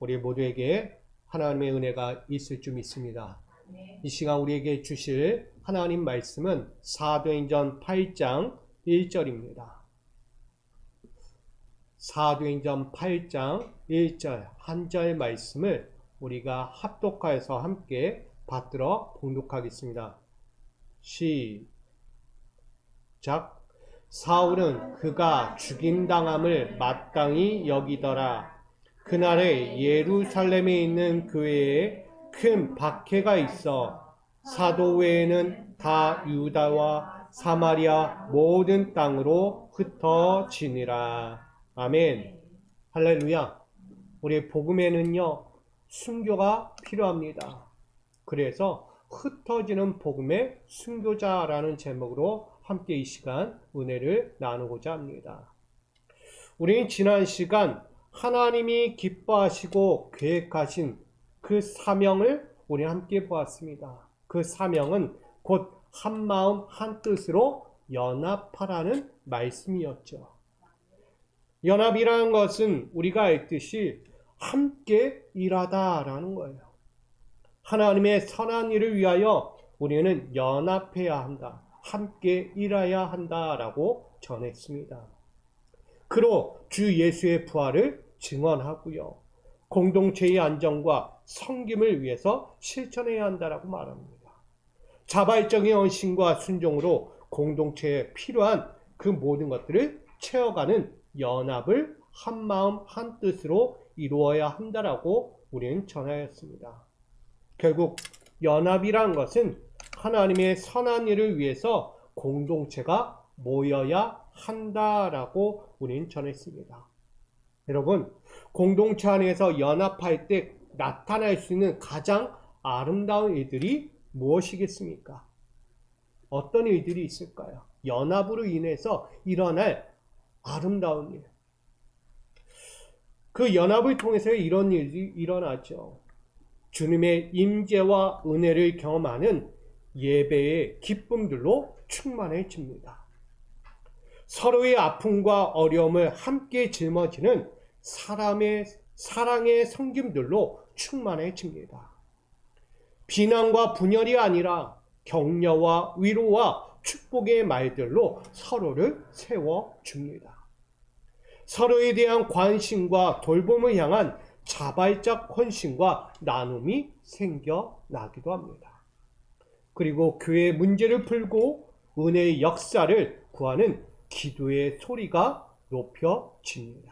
우리 모두에게 하나님의 은혜가 있을 줄 믿습니다. 이 시간 우리에게 주실 하나님 말씀은 사도행전 8장 1절입니다. 사도행전 8장 1절 한 절 말씀을 우리가 합독하여서 함께 받들어 봉독하겠습니다. 시작. 사울은 그가 죽임당함을 마땅히 여기더라. 그날에 예루살렘에 있는 교회에 큰 박해가 있어 사도 외에는 다 유다와 사마리아 모든 땅으로 흩어지니라. 아멘. 할렐루야. 우리 복음에는요, 순교가 필요합니다. 그래서 흩어지는 복음의 순교자라는 제목으로 함께 이 시간 은혜를 나누고자 합니다. 우리는 지난 시간 하나님이 기뻐하시고 계획하신 그 사명을 우리 함께 보았습니다. 그 사명은 곧 한마음 한뜻으로 연합하라는 말씀이었죠. 연합이라는 것은 우리가 알듯이 함께 일하다라는 거예요. 하나님의 선한 일을 위하여 우리는 연합해야 한다. 함께 일해야 한다라고 전했습니다. 그로 주 예수의 부활을 증언하고요. 공동체의 안정과 섬김을 위해서 실천해야 한다라고 말합니다. 자발적인 헌신과 순종으로 공동체에 필요한 그 모든 것들을 채워가는 연합을 한마음 한뜻으로 이루어야 한다라고 우리는 전하였습니다. 결국 연합이란 것은 하나님의 선한 일을 위해서 공동체가 모여야 한다라고 우리는 전했습니다. 여러분, 공동체 안에서 연합할 때 나타날 수 있는 가장 아름다운 일들이 무엇이겠습니까? 어떤 일들이 있을까요? 연합으로 인해서 일어날 아름다운 일. 그 연합을 통해서 이런 일이 일어나죠. 주님의 임재와 은혜를 경험하는 예배의 기쁨들로 충만해집니다. 서로의 아픔과 어려움을 함께 짊어지는 사랑의 섬김들로 충만해집니다. 비난과 분열이 아니라 격려와 위로와 축복의 말들로 서로를 세워줍니다. 서로에 대한 관심과 돌봄을 향한 자발적 헌신과 나눔이 생겨나기도 합니다. 그리고 교회의 문제를 풀고 은혜의 역사를 구하는 기도의 소리가 높여집니다.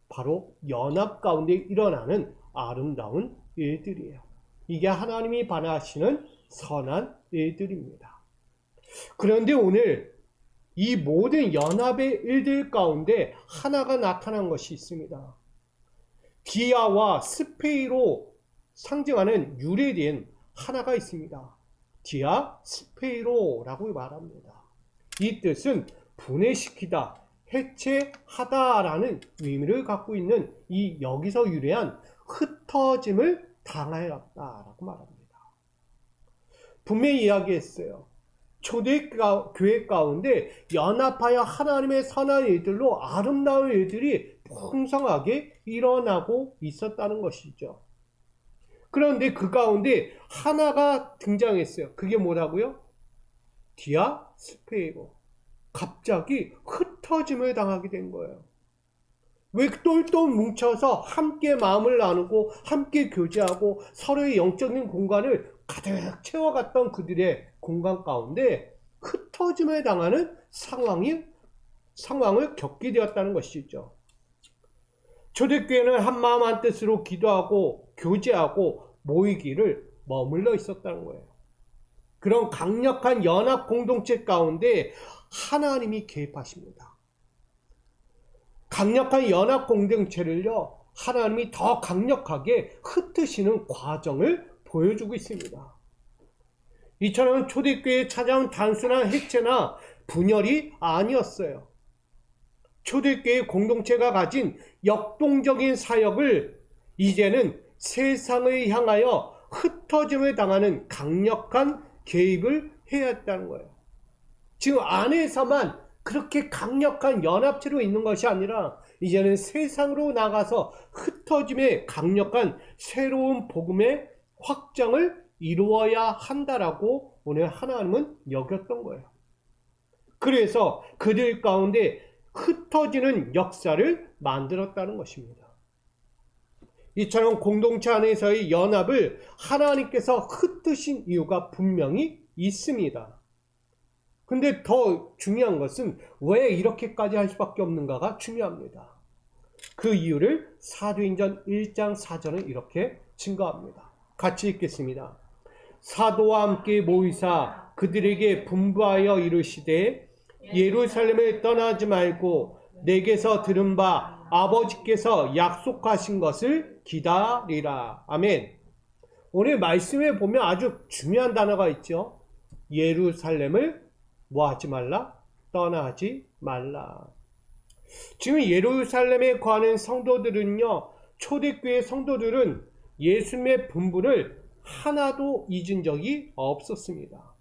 바로 연합 가운데 일어나는 아름다운 일들이에요. 이게 하나님이 바라시는 선한 일들입니다. 그런데 오늘 이 모든 연합의 일들 가운데 하나가 나타난 것이 있습니다. 디아와 스페이로 상징하는 유래된 하나가 있습니다. 디아 스페이로라고 말합니다. 이 뜻은 분해시키다, 해체하다라는 의미를 갖고 있는 이 여기서 유래한 흩어짐을 당하였다라고 말합니다. 분명히 이야기했어요. 초대교회 가운데 연합하여 하나님의 선한 일들로 아름다운 일들이 풍성하게 일어나고 있었다는 것이죠. 그런데 그 가운데 하나가 등장했어요. 그게 뭐라고요? 디아 스페이로. 갑자기 흩어짐을 당하게 된 거예요. 왜 똘똘 뭉쳐서 함께 마음을 나누고 함께 교제하고 서로의 영적인 공간을 가득 채워갔던 그들의 공간 가운데 흩어짐을 당하는 상황을 겪게 되었다는 것이죠. 초대교회는 한마음 한뜻으로 기도하고 교제하고 모이기를 머물러 있었다는 거예요. 그런 강력한 연합 공동체 가운데 하나님이 개입하십니다. 강력한 연합 공동체를요, 하나님이 더 강력하게 흩으시는 과정을 보여주고 있습니다. 이처럼 초대교회에 찾아온 단순한 해체나 분열이 아니었어요. 초대교회 공동체가 가진 역동적인 사역을 이제는 세상을 향하여 흩어짐을 당하는 강력한 개입을 해야 했다는 거예요. 지금 안에서만 그렇게 강력한 연합체로 있는 것이 아니라 이제는 세상으로 나가서 흩어짐에 강력한 새로운 복음의 확장을 이루어야 한다라고 오늘 하나님은 여겼던 거예요. 그래서 그들 가운데 흩어지는 역사를 만들었다는 것입니다. 이처럼 공동체 안에서의 연합을 하나님께서 흩으신 이유가 분명히 있습니다. 근데 더 중요한 것은 왜 이렇게까지 할 수밖에 없는가가 중요합니다. 그 이유를 사도행전 1장 4절은 이렇게 증거합니다. 같이 읽겠습니다. 사도와 함께 모이사 그들에게 분부하여 이르시되 예루살렘을 떠나지 말고 내게서 들은 바 아버지께서 약속하신 것을 기다리라. 아멘. 오늘 말씀에 보면 아주 중요한 단어가 있죠. 예루살렘을 뭐 하지 말라? 떠나지 말라. 지금 예루살렘에 거하는 성도들은요, 초대교회 성도들은 예수님의 분부를 하나도 잊은 적이 없었습니다.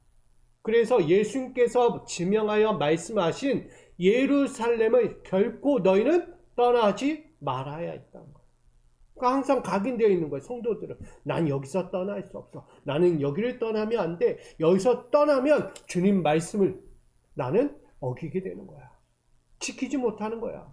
그래서 예수님께서 지명하여 말씀하신 예루살렘을 결코 너희는 떠나지 말아야 했다는 거예요. 그러니까 항상 각인되어 있는 거예요. 성도들은 난 여기서 떠날 수 없어. 나는 여기를 떠나면 안 돼. 여기서 떠나면 주님 말씀을 나는 어기게 되는 거야. 지키지 못하는 거야.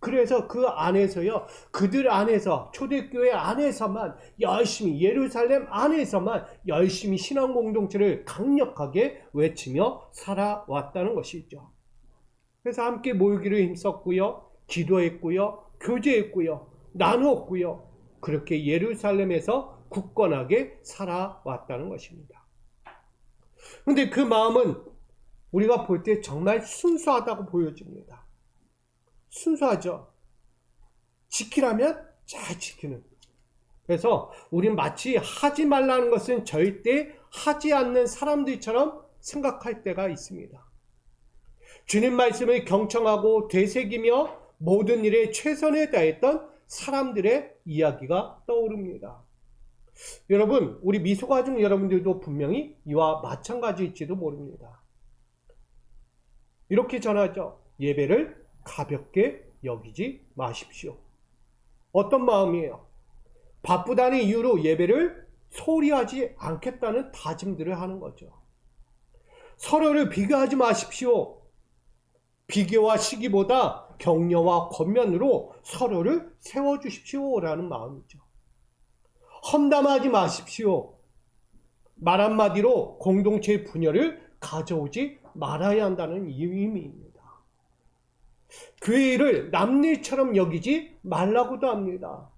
그래서 그 안에서요, 그들 안에서, 초대교회 안에서만 열심히, 예루살렘 안에서만 열심히 신앙 공동체를 강력하게 외치며 살아왔다는 것이죠. 그래서 함께 모이기를 힘썼고요, 기도했고요, 교제했고요, 나누었고요, 그렇게 예루살렘에서 굳건하게 살아왔다는 것입니다. 근데 그 마음은 우리가 볼 때 정말 순수하다고 보여집니다. 순수하죠. 지키라면 잘 지키는. 그래서 우린 마치 하지 말라는 것은 절대 하지 않는 사람들처럼 생각할 때가 있습니다. 주님 말씀을 경청하고 되새기며 모든 일에 최선을 다했던 사람들의 이야기가 떠오릅니다. 여러분, 우리 미소가족 여러분들도 분명히 이와 마찬가지일지도 모릅니다. 이렇게 전하죠. 예배를 가볍게 여기지 마십시오. 어떤 마음이에요? 바쁘다는 이유로 예배를 소홀히 하지 않겠다는 다짐들을 하는 거죠. 서로를 비교하지 마십시오. 비교와 시기보다 격려와 권면으로 서로를 세워주십시오라는 마음이죠. 험담하지 마십시오. 말 한마디로 공동체의 분열을 가져오지 말아야 한다는 의미입니다. 교회 일을 남일처럼 여기지 말라고도 합니다.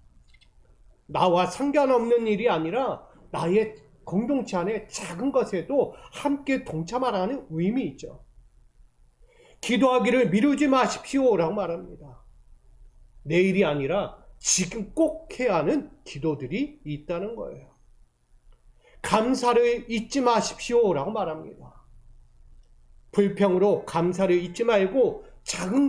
나와 상관없는 일이 아니라 나의 공동체 안에 작은 것에도 함께 동참하라는 의미이죠. 기도하기를 미루지 마십시오라고 말합니다. 내일이 아니라 지금 꼭 해야 하는 기도들이 있다는 거예요. 감사를 잊지 마십시오라고 말합니다. 불평으로 감사를 잊지 말고 작은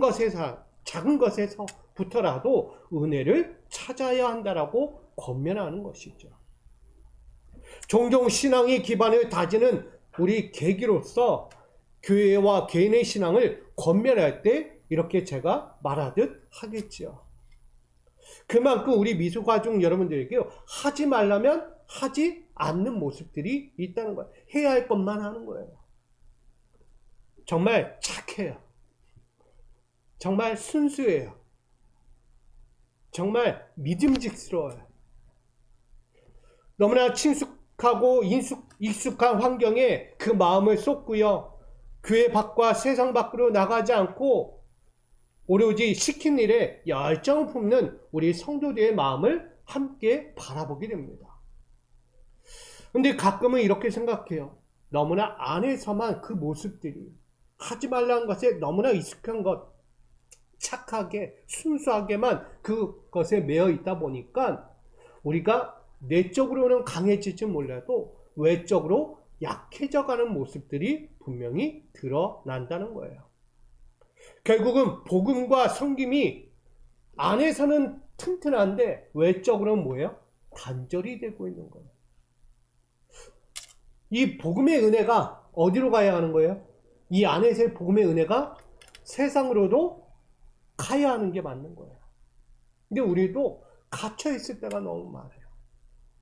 것에서부터라도 은혜를 찾아야 한다라고 권면하는 것이죠. 종종 신앙의 기반을 다지는 우리 계기로서 교회와 개인의 신앙을 권면할 때 이렇게 제가 말하듯 하겠죠. 그만큼 우리 미소가족 여러분들에게 하지 말라면 하지 않는 모습들이 있다는 거예요. 해야 할 것만 하는 거예요. 정말 착해요. 정말 순수해요. 정말 믿음직스러워요. 너무나 친숙하고 익숙한 환경에 그 마음을 쏟고요. 교회 밖과 세상 밖으로 나가지 않고 오로지 시킨 일에 열정을 품는 우리 성도들의 마음을 함께 바라보게 됩니다. 근데 가끔은 이렇게 생각해요. 너무나 안에서만 그 모습들이 하지 말라는 것에 너무나 익숙한 것, 착하게 순수하게만 그것에 매여 있다 보니까 우리가 내적으로는 강해질지 몰라도 외적으로 약해져가는 모습들이 분명히 드러난다는 거예요. 결국은 복음과 섬김이 안에서는 튼튼한데 외적으로는 뭐예요? 단절이 되고 있는 거예요. 이 복음의 은혜가 어디로 가야 하는 거예요? 이 안에서의 복음의 은혜가 세상으로도 가야 하는 게 맞는 거예요. 근데 우리도 갇혀 있을 때가 너무 많아요.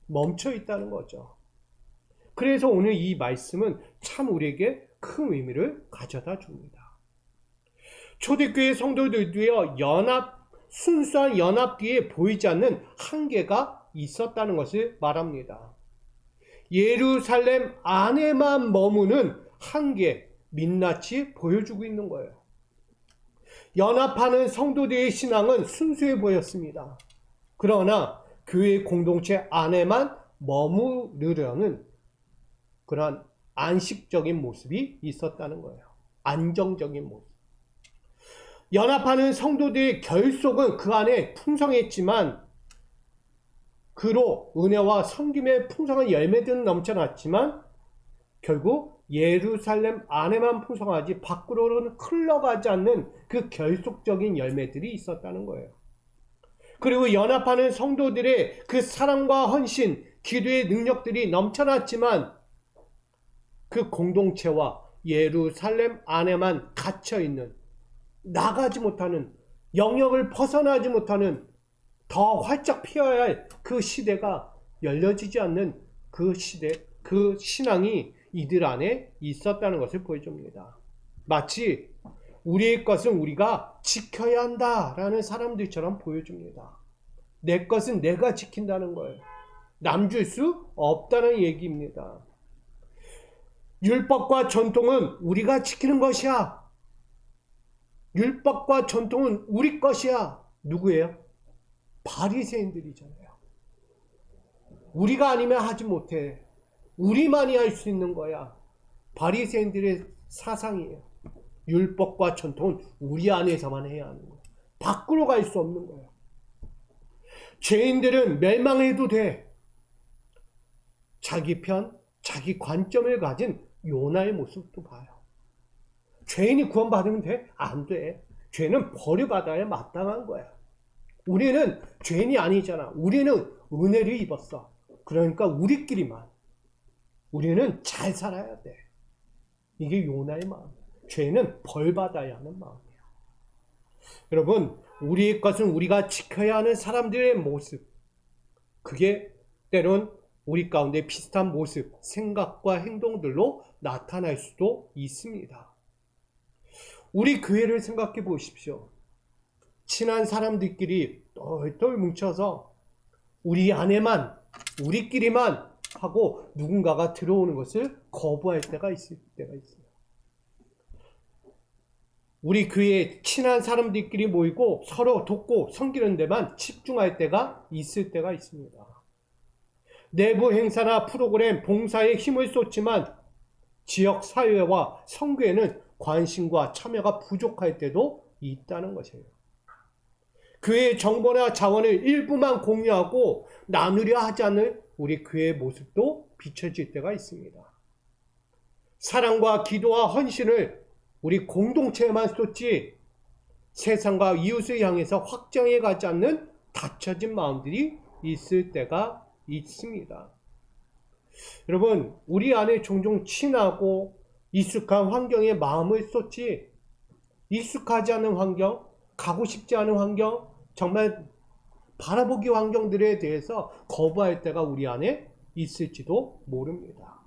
멈춰 있다는 거죠. 그래서 오늘 이 말씀은 참 우리에게 큰 의미를 가져다 줍니다. 초대교회 성도들도요, 순수한 연합 뒤에 보이지 않는 한계가 있었다는 것을 말합니다. 예루살렘 안에만 머무는 한계, 민낯이 보여주고 있는 거예요. 연합하는 성도들의 신앙은 순수해 보였습니다. 그러나 교회 공동체 안에만 머무르려는 그러한 안식적인 모습이 있었다는 거예요. 안정적인 모습. 연합하는 성도들의 결속은 그 안에 풍성했지만 그로 은혜와 섬김의 풍성한 열매들은 넘쳐났지만 결국 예루살렘 안에만 풍성하지 밖으로는 흘러가지 않는 그 결속적인 열매들이 있었다는 거예요. 그리고 연합하는 성도들의 그 사랑과 헌신, 기도의 능력들이 넘쳐났지만 그 공동체와 예루살렘 안에만 갇혀있는, 나가지 못하는, 영역을 벗어나지 못하는, 더 활짝 피어야 할 그 시대가 열려지지 않는 그 시대, 그 신앙이 이들 안에 있었다는 것을 보여줍니다. 마치 우리의 것은 우리가 지켜야 한다라는 사람들처럼 보여줍니다. 내 것은 내가 지킨다는 거예요. 남 줄 수 없다는 얘기입니다. 율법과 전통은 우리가 지키는 것이야. 율법과 전통은 우리 것이야. 누구예요? 바리새인들이잖아요. 우리가 아니면 하지 못해. 우리만이 할 수 있는 거야. 바리새인들의 사상이에요. 율법과 전통은 우리 안에서만 해야 하는 거야. 밖으로 갈 수 없는 거야. 죄인들은 멸망해도 돼. 자기 편, 자기 관점을 가진 요나의 모습도 봐요. 죄인이 구원받으면 돼? 안 돼. 죄는 벌을 마땅한 거야. 우리는 죄인이 아니잖아. 우리는 은혜를 입었어. 그러니까 우리끼리만. 우리는 잘 살아야 돼. 이게 요나의 마음. 죄는 벌 받아야 하는 마음이에요. 여러분, 우리의 것은 우리가 지켜야 하는 사람들의 모습. 그게 때론 우리 가운데 비슷한 모습, 생각과 행동들로 나타날 수도 있습니다. 우리 교회를 생각해 보십시오. 친한 사람들끼리 똘똘 뭉쳐서 우리 안에만, 우리끼리만 하고 누군가가 들어오는 것을 거부할 때가 있을 때가 있어요. 우리 교회에 친한 사람들끼리 모이고 서로 돕고 섬기는 데만 집중할 때가 있을 때가 있습니다. 내부 행사나 프로그램, 봉사에 힘을 쏟지만 지역 사회와 선교에는 관심과 참여가 부족할 때도 있다는 것이에요. 교회의 정보나 자원을 일부만 공유하고 나누려 하지 않는 우리 교회의 모습도 비춰질 때가 있습니다. 사랑과 기도와 헌신을 우리 공동체에만 쏟지 세상과 이웃을 향해서 확장해 가지 않는 닫혀진 마음들이 있을 때가 있습니다. 여러분, 우리 안에 종종 친하고 익숙한 환경에 마음을 쏟지 익숙하지 않은 환경, 가고 싶지 않은 환경, 정말 바라보기 환경들에 대해서 거부할 때가 우리 안에 있을지도 모릅니다.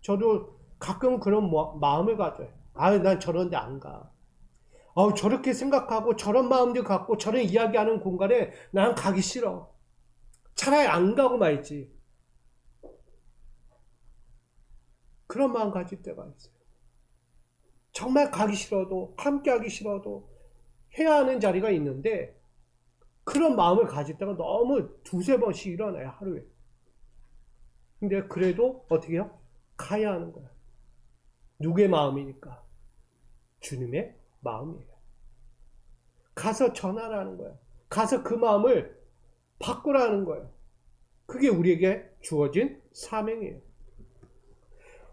저도 가끔 그런 마음을 가져요. 난 저런 데 안 가. 저렇게 생각하고 저런 마음들 갖고 저런 이야기하는 공간에 난 가기 싫어. 차라리 안 가고 말지. 그런 마음 가질 때가 있어요. 정말 가기 싫어도, 함께 하기 싫어도 해야 하는 자리가 있는데 그런 마음을 가질 때가 너무 두세 번씩 일어나요, 하루에. 근데 그래도 어떻게 해요? 가야 하는 거야. 누구의 마음이니까? 주님의 마음이에요. 가서 전하라는 거야. 가서 그 마음을 바꾸라는 거예요. 그게 우리에게 주어진 사명이에요.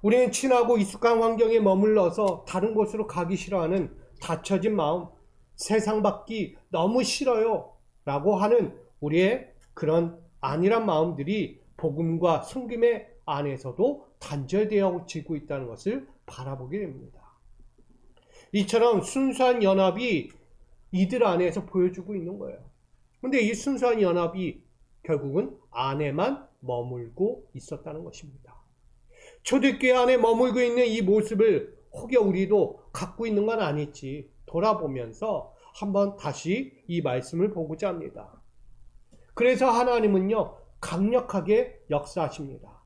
우리는 친하고 익숙한 환경에 머물러서 다른 곳으로 가기 싫어하는 닫혀진 마음, 세상 받기 너무 싫어요 라고 하는 우리의 그런 안일한 마음들이 복음과 섬김의 안에서도 단절되어지고 있다는 것을 바라보게 됩니다. 이처럼 순수한 연합이 이들 안에서 보여주고 있는 거예요. 근데 이 순수한 연합이 결국은 안에만 머물고 있었다는 것입니다. 초대교회 안에 머물고 있는 이 모습을 혹여 우리도 갖고 있는 건 아닐지 돌아보면서 한번 다시 이 말씀을 보고자 합니다. 그래서 하나님은요, 강력하게 역사하십니다.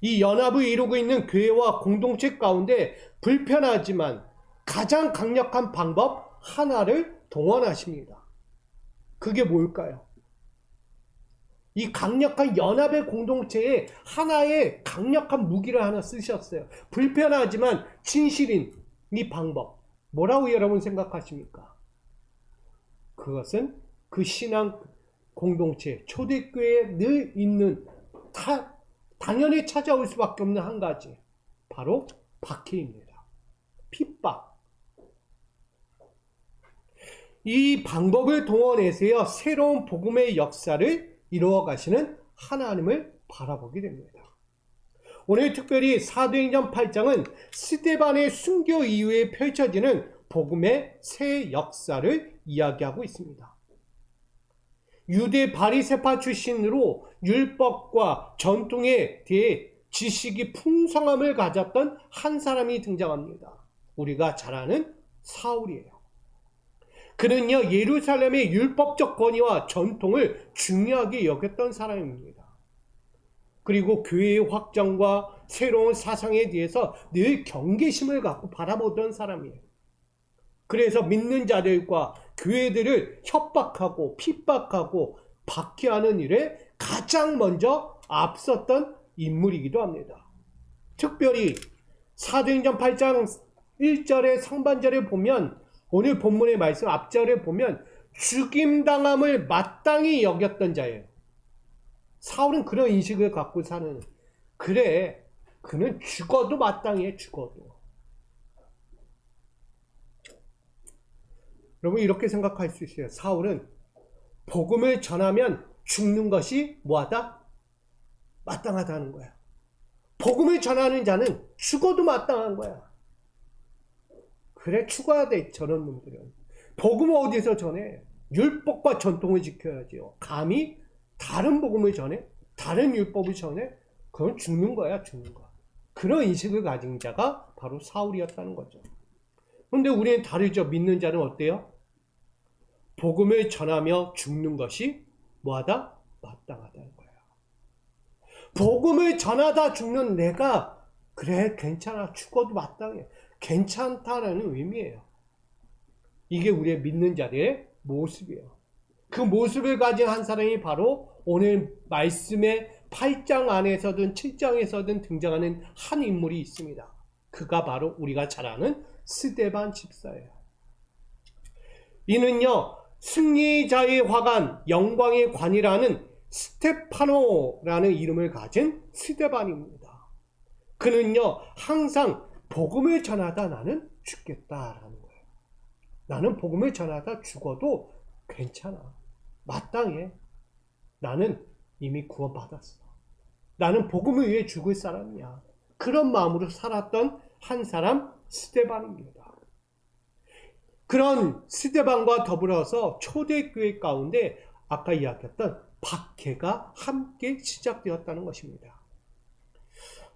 이 연합을 이루고 있는 교회와 공동체 가운데 불편하지만 가장 강력한 방법 하나를 동원하십니다. 그게 뭘까요? 이 강력한 연합의 공동체에 하나의 강력한 무기를 하나 쓰셨어요. 불편하지만 진실인 이 방법. 뭐라고 여러분 생각하십니까? 그것은 그 신앙 공동체, 초대교회에 늘 있는 당연히 찾아올 수밖에 없는 한 가지. 바로 박해입니다. 핍박. 이 방법을 동원해서요, 새로운 복음의 역사를 이루어 가시는 하나님을 바라보게 됩니다. 오늘 특별히 사도행전 8장은 스데반의 순교 이후에 펼쳐지는 복음의 새 역사를 이야기하고 있습니다. 유대 바리새파 출신으로 율법과 전통에 대해 지식이 풍성함을 가졌던 한 사람이 등장합니다. 우리가 잘 아는 사울이에요. 그는요, 예루살렘의 율법적 권위와 전통을 중요하게 여겼던 사람입니다. 그리고 교회의 확장과 새로운 사상에 대해서 늘 경계심을 갖고 바라보던 사람이에요. 그래서 믿는 자들과 교회들을 협박하고 핍박하고 박해하는 일에 가장 먼저 앞섰던 인물이기도 합니다. 특별히 사도행전 8장 1절의 상반절에 보면, 오늘 본문의 말씀 앞절에 보면 죽임당함을 마땅히 여겼던 자예요. 사울은 그런 인식을 갖고 사는, 그래, 그는 죽어도 마땅히 해, 죽어도. 여러분 이렇게 생각할 수 있어요. 사울은 복음을 전하면 죽는 것이 뭐하다? 마땅하다는 거야. 복음을 전하는 자는 죽어도 마땅한 거야. 그래, 죽어야 돼, 저런 놈들은. 복음을 어디서 전해? 율법과 전통을 지켜야지요. 감히 다른 복음을 전해? 다른 율법을 전해? 그건 죽는 거야, 죽는 거. 그런 인식을 가진 자가 바로 사울이었다는 거죠. 그런데 우리는 다르죠. 믿는 자는 어때요? 복음을 전하며 죽는 것이 뭐하다? 마땅하다는 거예요. 복음을 전하다 죽는 내가, 그래, 괜찮아, 죽어도 마땅해, 괜찮다라는 의미예요. 이게 우리의 믿는 자들의 모습이에요. 그 모습을 가진 한 사람이 바로 오늘 말씀의 8장 안에서든 7장에서든 등장하는 한 인물이 있습니다. 그가 바로 우리가 잘 아는 스데반 집사예요. 이는요, 승리자의 화관, 영광의 관이라는 스테파노라는 이름을 가진 스데반입니다. 그는요, 항상 복음을 전하다 나는 죽겠다라는 거예요. 나는 복음을 전하다 죽어도 괜찮아, 마땅해. 나는 이미 구원받았어. 나는 복음을 위해 죽을 사람이야. 그런 마음으로 살았던 한 사람, 스데반입니다. 그런 스데반과 더불어서 초대교회 가운데 아까 이야기했던 박해가 함께 시작되었다는 것입니다.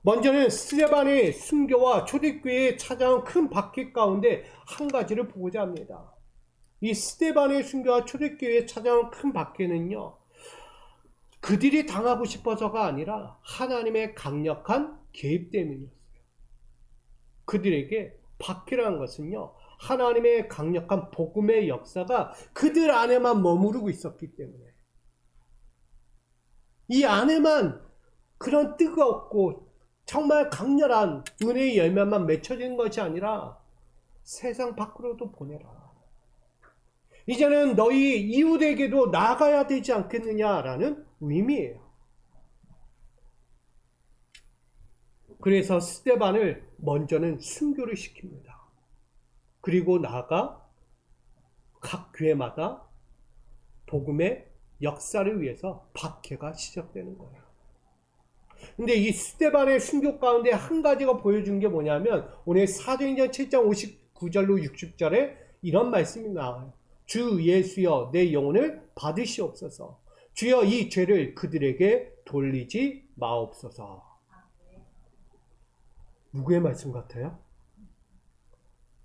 먼저는 스데반의 순교와 초대교회에 찾아온 큰 박해 가운데 한 가지를 보고자 합니다. 이 스데반의 순교와 초대교회에 찾아온 큰 박해는요, 그들이 당하고 싶어서가 아니라 하나님의 강력한 개입 때문이었어요. 그들에게 박해라는 것은요, 하나님의 강력한 복음의 역사가 그들 안에만 머무르고 있었기 때문에, 이 안에만 그런 뜨겁고 정말 강렬한 은혜의 열매만 맺혀지는 것이 아니라 세상 밖으로도 보내라. 이제는 너희 이웃에게도 나가야 되지 않겠느냐라는 의미예요. 그래서 스데반을 먼저는 순교를 시킵니다. 그리고 나아가 각 교회마다 복음의 역사를 위해서 박해가 시작되는 거예요. 근데 이 스데반의 순교 가운데 한 가지가 보여준 게 뭐냐면, 오늘 사도행전 7장 59절로 60절에 이런 말씀이 나와요. 주 예수여 내 영혼을 받으시옵소서. 주여 이 죄를 그들에게 돌리지 마옵소서. 누구의 말씀 같아요?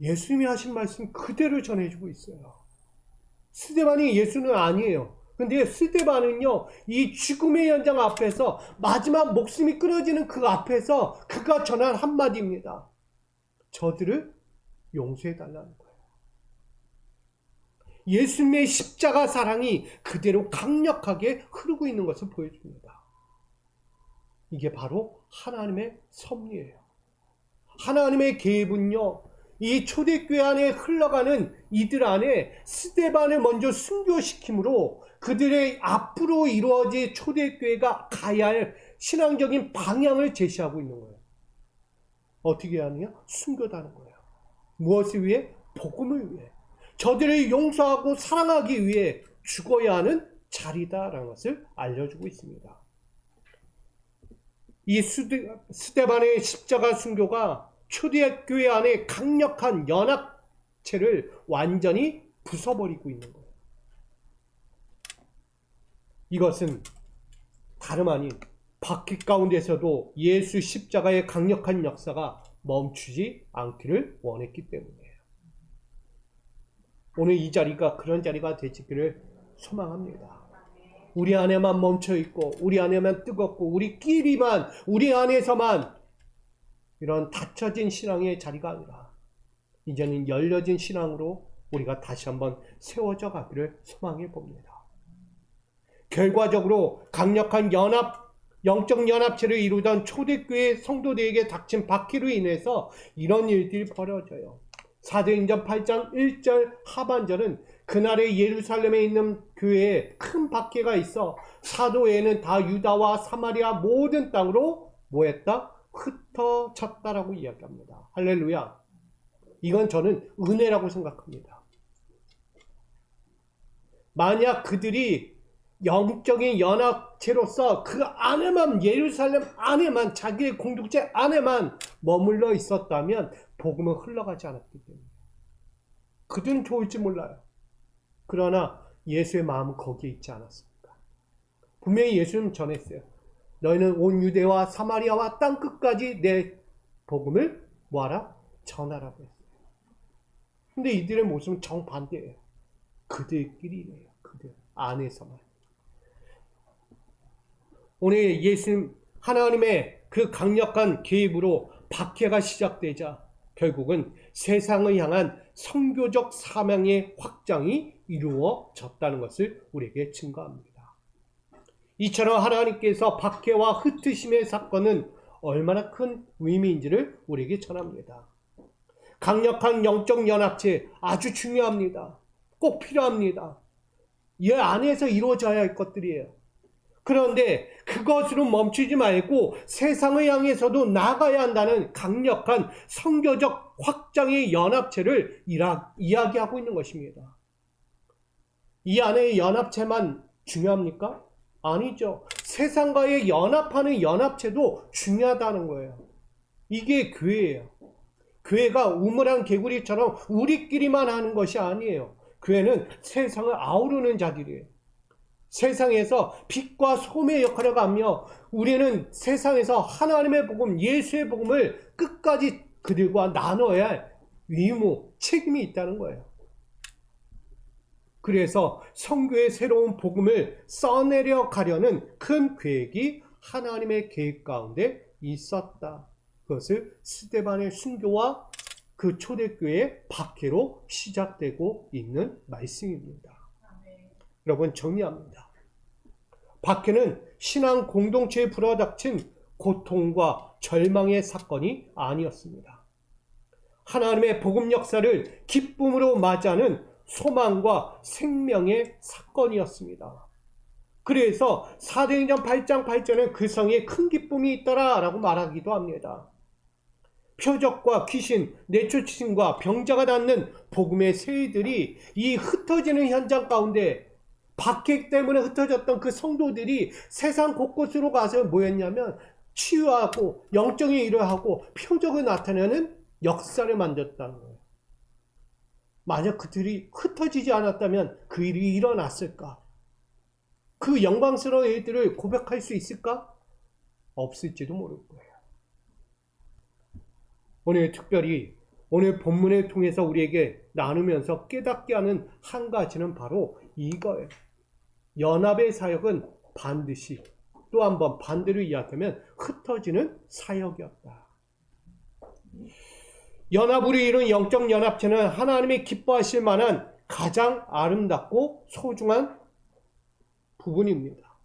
예수님이 하신 말씀 그대로 전해주고 있어요. 스데반이 예수는 아니에요. 근데 스데반은요, 이 죽음의 현장 앞에서 마지막 목숨이 끊어지는 그 앞에서 그가 전한 한마디입니다. 저들을 용서해달라는 거예요. 예수님의 십자가 사랑이 그대로 강력하게 흐르고 있는 것을 보여줍니다. 이게 바로 하나님의 섭리예요. 하나님의 계획은요, 이 초대교회 안에 흘러가는 이들 안에 스데반을 먼저 순교시킴으로 그들의 앞으로 이루어질 초대교회가 가야 할 신앙적인 방향을 제시하고 있는 거예요. 어떻게 하느냐? 순교다는 거예요. 무엇을 위해? 복음을 위해. 저들을 용서하고 사랑하기 위해 죽어야 하는 자리다라는 것을 알려주고 있습니다. 이 스데반의 십자가 순교가 초대교회 안에 강력한 연합체를 완전히 부숴버리고 있는 거예요. 이것은 다름 아닌 박해 가운데서도 예수 십자가의 강력한 역사가 멈추지 않기를 원했기 때문이에요. 오늘 이 자리가 그런 자리가 되기를 소망합니다. 우리 안에만 멈춰있고 우리 안에만 뜨겁고 우리끼리만 우리 안에서만 이런 닫혀진 신앙의 자리가 아니라 이제는 열려진 신앙으로 우리가 다시 한번 세워져 가기를 소망해 봅니다. 결과적으로 강력한 영적 연합체를 이루던 초대교회 성도들에게 닥친 박해로 인해서 이런 일들이 벌어져요. 사도행전 8장 1절 하반절은 그날에 예루살렘에 있는 교회에 큰 박해가 있어 사도회는 다 유다와 사마리아 모든 땅으로 뭐했다? 흩어졌다라고 이야기합니다. 할렐루야. 이건 저는 은혜라고 생각합니다. 만약 그들이 영적인 연합체로서 그 안에만 예루살렘 안에만 자기의 공동체 안에만 머물러 있었다면 복음은 흘러가지 않았기 때문에 그들은 좋을지 몰라요. 그러나 예수의 마음은 거기에 있지 않았습니까? 분명히 예수님 전했어요. 너희는 온 유대와 사마리아와 땅끝까지 내 복음을 뭐하라? 전하라고 했어요. 근데 이들의 모습은 정반대예요. 그들끼리래요. 그들 안에서만. 오늘 예수님 하나님의 그 강력한 개입으로 박해가 시작되자 결국은 세상을 향한 선교적 사명의 확장이 이루어졌다는 것을 우리에게 증거합니다. 이처럼 하나님께서 박해와 흩으심의 사건은 얼마나 큰 의미인지를 우리에게 전합니다. 강력한 영적 연합체 아주 중요합니다. 꼭 필요합니다. 이 안에서 이루어져야 할 것들이에요. 그런데 그것으로 멈추지 말고 세상을 향해서도 나가야 한다는 강력한 선교적 확장의 연합체를 이야기하고 있는 것입니다. 이 안에 연합체만 중요합니까? 아니죠. 세상과의 연합하는 연합체도 중요하다는 거예요. 이게 교회예요. 교회가 우물한 개구리처럼 우리끼리만 하는 것이 아니에요. 교회는 세상을 아우르는 자들이에요. 세상에서 빛과 소금의 역할을 하며 우리는 세상에서 하나님의 복음, 예수의 복음을 끝까지 그들과 나눠야 할 의무, 책임이 있다는 거예요. 그래서 선교의 새로운 복음을 써내려 가려는 큰 계획이 하나님의 계획 가운데 있었다. 그것을 스데반의 순교와 그 초대교회의 박해로 시작되고 있는 말씀입니다. 여러분 정리합니다. 박해는 신앙 공동체에 불어닥친 고통과 절망의 사건이 아니었습니다. 하나님의 복음 역사를 기쁨으로 맞이하는 소망과 생명의 사건이었습니다. 그래서 사도행전 8장 8절에 그 성에 큰 기쁨이 있더라 라고 말하기도 합니다. 표적과 귀신, 내쫓으심과 병자가 낫는 복음의 세일들이 이 흩어지는 현장 가운데 박해 때문에 흩어졌던 그 성도들이 세상 곳곳으로 가서 뭐였냐면 치유하고 영적인 일을 하고 표적을 나타내는 역사를 만들었다는 거예요. 만약 그들이 흩어지지 않았다면 그 일이 일어났을까? 그 영광스러운 일들을 고백할 수 있을까? 없을지도 모를 거예요. 오늘 특별히 오늘 본문을 통해서 우리에게 나누면서 깨닫게 하는 한 가지는 바로 이거예요. 연합의 사역은 반드시 또 한 번 반대로 이야기하면 흩어지는 사역이었다. 연합으로 이룬 영적 연합체는 하나님이 기뻐하실 만한 가장 아름답고 소중한 부분입니다.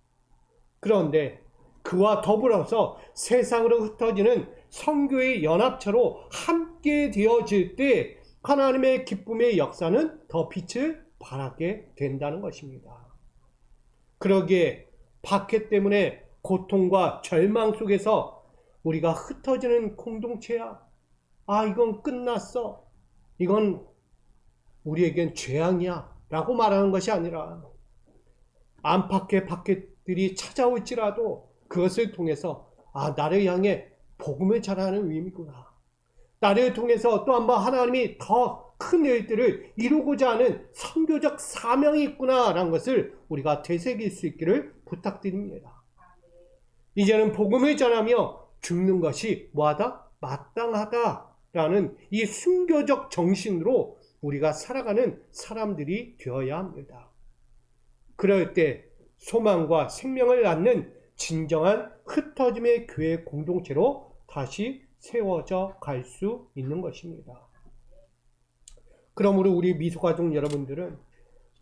그런데 그와 더불어서 세상으로 흩어지는 성교의 연합체로 함께 되어질 때 하나님의 기쁨의 역사는 더 빛을 발하게 된다는 것입니다. 그러기에 박해 때문에 고통과 절망 속에서 우리가 흩어지는 공동체야. 이건 끝났어. 이건 우리에겐 재앙이야. 라고 말하는 것이 아니라 안팎의 박해들이 찾아올지라도 그것을 통해서 나를 향해 복음을 전하는 의미구나. 나를 통해서 또 한 번 하나님이 더 큰 일들을 이루고자 하는 선교적 사명이 있구나 라는 것을 우리가 되새길 수 있기를 부탁드립니다. 이제는 복음을 전하며 죽는 것이 뭐하다? 마땅하다라는 이 순교적 정신으로 우리가 살아가는 사람들이 되어야 합니다. 그럴 때 소망과 생명을 낳는 진정한 흩어짐의 교회 공동체로 다시 세워져 갈 수 있는 것입니다. 그러므로 우리 미소가족 여러분들은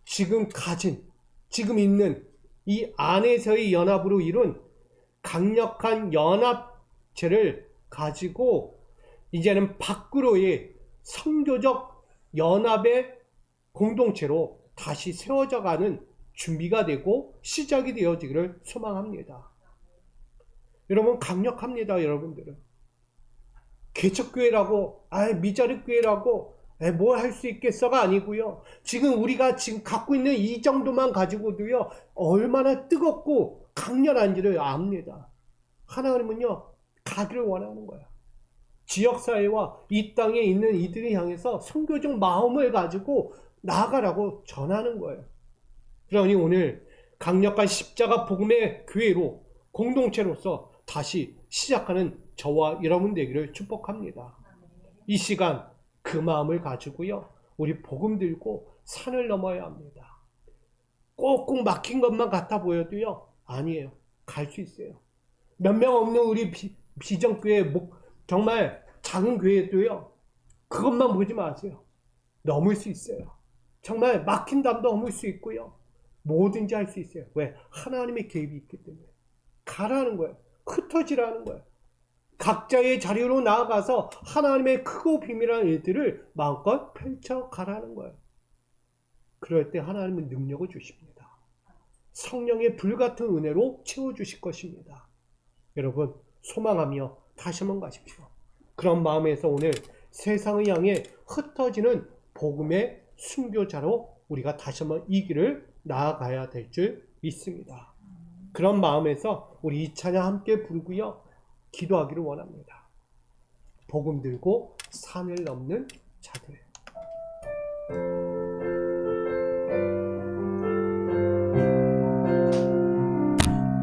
지금 있는 이 안에서의 연합으로 이룬 강력한 연합체를 가지고 이제는 밖으로의 선교적 연합의 공동체로 다시 세워져 가는 준비가 되고 시작이 되어지기를 소망합니다. 여러분 강력합니다. 여러분들은 개척교회라고 미자립교회라고 뭘 할 수 있겠어가 아니고요. 지금 우리가 지금 갖고 있는 이 정도만 가지고도요 얼마나 뜨겁고 강렬한지를 압니다. 하나님은요 가기를 원하는 거야. 지역사회와 이 땅에 있는 이들을 향해서 선교적 마음을 가지고 나아가라고 전하는 거예요. 그러니 오늘 강력한 십자가 복음의 교회로 공동체로서 다시 시작하는 저와 여러분 되기를 축복합니다. 이 시간 그 마음을 가지고요 우리 복음 들고 산을 넘어야 합니다. 꼭꼭 막힌 것만 같아 보여도요 아니에요. 갈 수 있어요. 몇 명 없는 우리 비전교회 정말 작은 교회도요 그것만 보지 마세요. 넘을 수 있어요. 정말 막힌 담도 넘을 수 있고요 뭐든지 할 수 있어요. 왜? 하나님의 개입이 있기 때문에. 가라는 거예요. 흩어지라는 거예요. 각자의 자리로 나아가서 하나님의 크고 비밀한 일들을 마음껏 펼쳐가라는 거예요. 그럴 때 하나님은 능력을 주십니다. 성령의 불같은 은혜로 채워주실 것입니다. 여러분 소망하며 다시 한번 가십시오. 그런 마음에서 오늘 세상을 향해 흩어지는 복음의 순교자로 우리가 다시 한번 이 길을 나아가야 될 줄 믿습니다. 그런 마음에서 우리 이 찬양 함께 부르고요 기도하기를 원합니다. 복음 들고 산을 넘는 자들.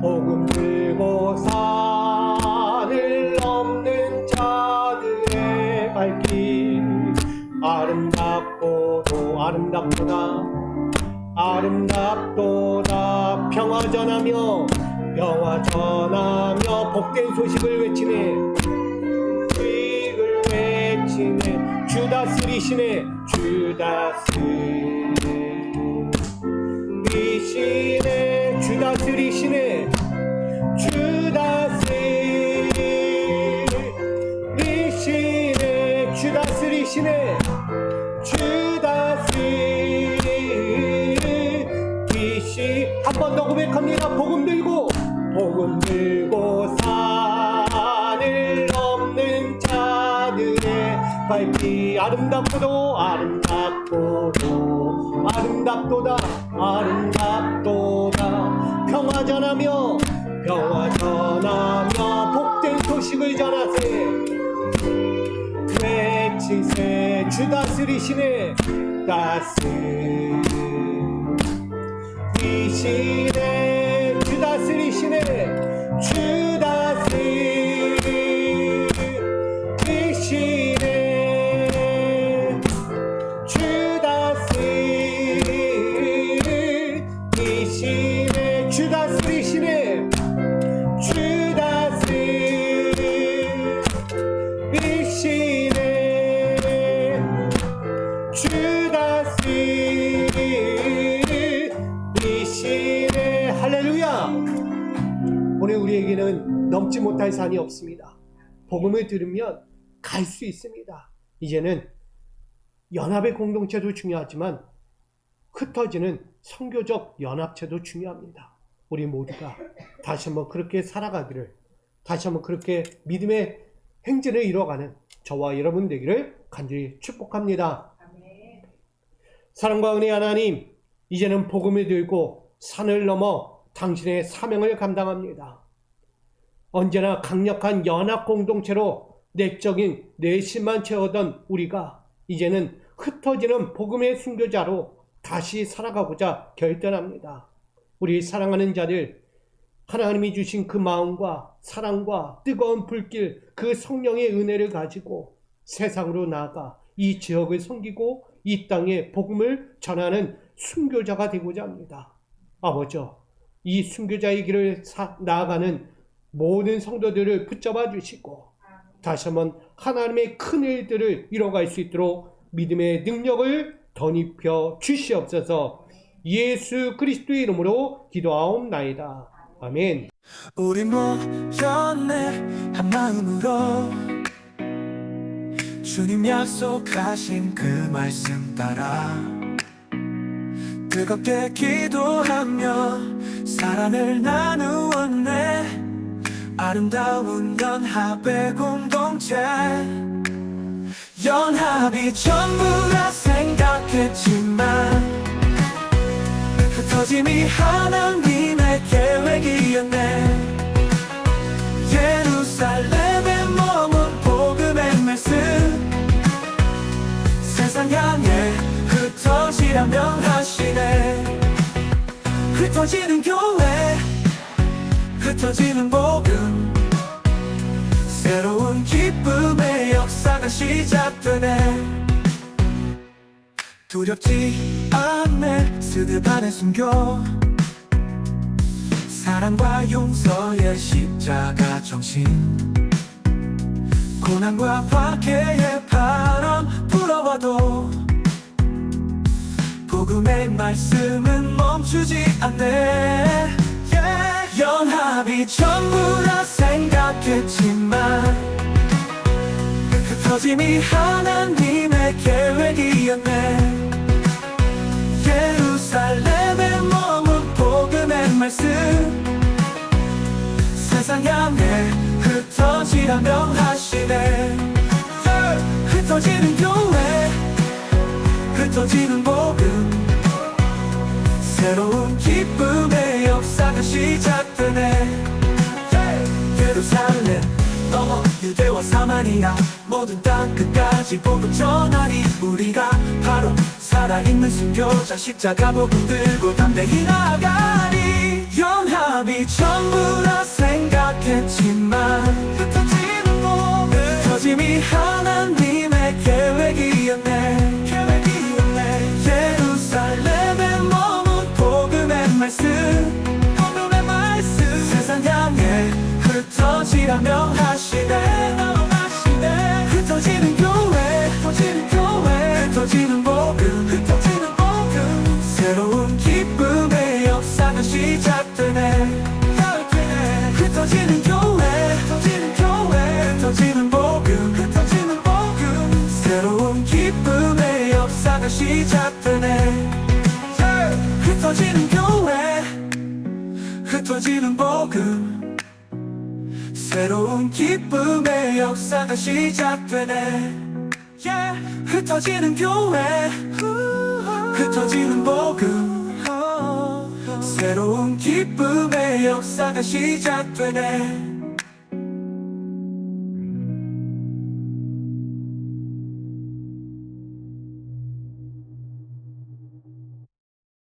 복음 들고 산을 넘는 자들의 발길 아름답고도 아름답도다 아름답도다 평화 전하며 복된 소식을 외치네 주다스리시네 주다스리시네 한 번 더 고백합니다. 복음 들고 산을 넘는 자들의 발길 아름답도다 평화 전하며 복된 소식을 전하세 외치세 주 다스리시네. 다스리시네. 주 다스리시네. 주 다스리시네. 주 다스리시네. 주 다스리시네. 주 다스리시네. 주 다스리시네. 할렐루야. 오늘 우리에게는 넘지 못할 산이 없습니다. 복음을 들으면 갈 수 있습니다. 이제는 연합의 공동체도 중요하지만 흩어지는 선교적 연합체도 중요합니다. 우리 모두가 다시 한번 그렇게 살아가기를, 다시 한번 그렇게 믿음의 행진을 이뤄가는 저와 여러분 되기를 간절히 축복합니다. 사랑과 은혜 하나님, 이제는 복음을 들고 산을 넘어 당신의 사명을 감당합니다. 언제나 강력한 연합 공동체로 내적인 내심만 채우던 우리가 이제는 흩어지는 복음의 순교자로 다시 살아가고자 결단합니다. 우리 사랑하는 자들, 하나님이 주신 그 마음과 사랑과 뜨거운 불길, 그 성령의 은혜를 가지고 세상으로 나아가 이 지역을 섬기고 이 땅에 복음을 전하는 순교자가 되고자 합니다. 아버지, 이 순교자의 길을 나아가는 모든 성도들을 붙잡아 주시고 다시 한번 하나님의 큰 일들을 이뤄갈 수 있도록 믿음의 능력을 덧입혀 주시옵소서. 예수 그리스도의 이름으로 기도하옵나이다. 아멘. 우리 모였네 한 마음으로 주님 약속하신 그 말씀 따라 뜨겁게 기도하며 사랑을 나누었네. 아름다운 연합의 공동체, 연합이 전부라 생각했지만 흩어짐이 하나님의 계획이었네. 예루살렘에 머문 복음의 말씀 세상 향해 흩어지라 명하시네. 흩어지는 교회, 흩어지는 복음, 새로운 기쁨의 역사가 시작되네. 두렵지 않네 스데반의 순교, 사랑과 용서의 십자가 정신, 고난과 박해의 바람 불어와도 복음의 말씀은 멈추지 않네. 연합이 전부라 생각했지만 흩어짐이 하나님의 계획이었네. 예루살렘에 머문 복음의 말씀 세상 향해 흩어지라 명하시네. 흩어지는 교회, 흩어지는 복음, 새로운 기쁨의 역사가 시작되네. 예루살렘 넘어 유대와 사마리아 모든 땅 끝까지 복음 전하리. 우리가 바로 살아있는 순교자, 십자가 복음 들고 담대히 나아가리. 연합이 전부라 생각했지만 흩어지는 몸, 흩어짐이 하나님의 계획이었네. 예루살렘에 머문 복음의 말씀 세상 향해 흩어지라 명하시네. 흩어지는 교회, 흩어지는 복음, 새로운 기쁨의 역사가 시작되네. 흩어지는 교회, 흩어지는 복음, 새로운 기쁨의 역사가 시작되네. 흩어지는 교회, 흩어지는 복음, 새로운 기쁨의 역사가 시작되네. 흩어지는 교회, 흩어지는 복음, 새로운 기쁨의 역사가 시작되네.